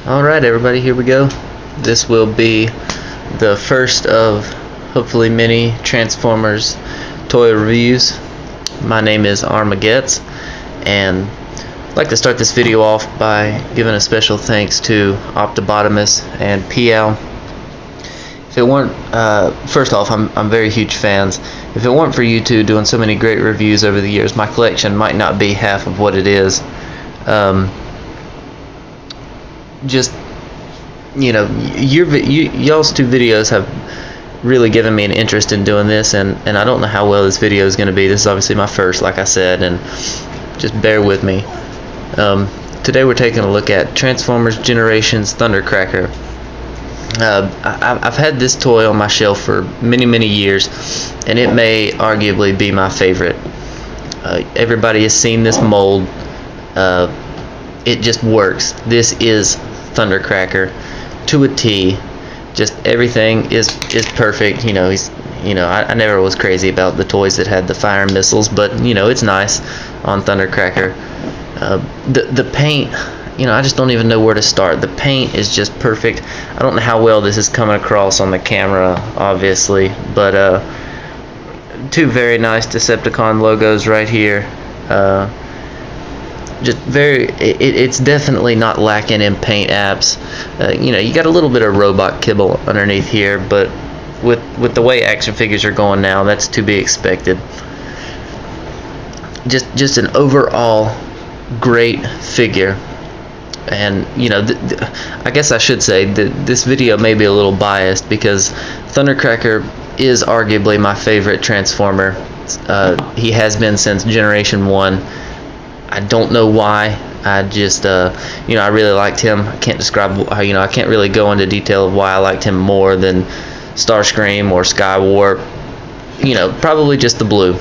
Alright everybody, here we go. This will be the first of hopefully many Transformers toy reviews. My name is Armageddon, and I'd like to start this video off by giving a special thanks to Optibotimus and Piao. If it weren't, first off, I'm very huge fans. If it weren't for you two doing so many great reviews over the years, my collection might not be half of what it is. Just, you know, y'all's two videos have really given me an interest in doing this, and I don't know how well this video is going to be. This is obviously my first, like I said, and just bear with me. Today we're taking a look at Transformers Generations Thundercracker. I've had this toy on my shelf for many years, and it may arguably be my favorite. Everybody has seen this mold. It just works. This is Thundercracker to a T. Just everything is perfect. You know, I never was crazy about the toys that had the fire missiles, but you know, it's nice on Thundercracker. The paint, you know, I just don't even know where to start. The paint is just perfect. I don't know how well this is coming across on the camera, obviously, but two very nice Decepticon logos right here. Just it's definitely not lacking in paint apps. You know, you got a little bit of robot kibble underneath here, but with the way action figures are going now, that's to be expected. Just an overall great figure. And you know, I guess I should say that this video may be a little biased because Thundercracker is arguably my favorite Transformer. He has been since Generation 1. I don't know why. I just, you know, I really liked him. I can't describe, you know, I can't really go into detail of why I liked him more than Starscream or Skywarp. You know, probably just the blue.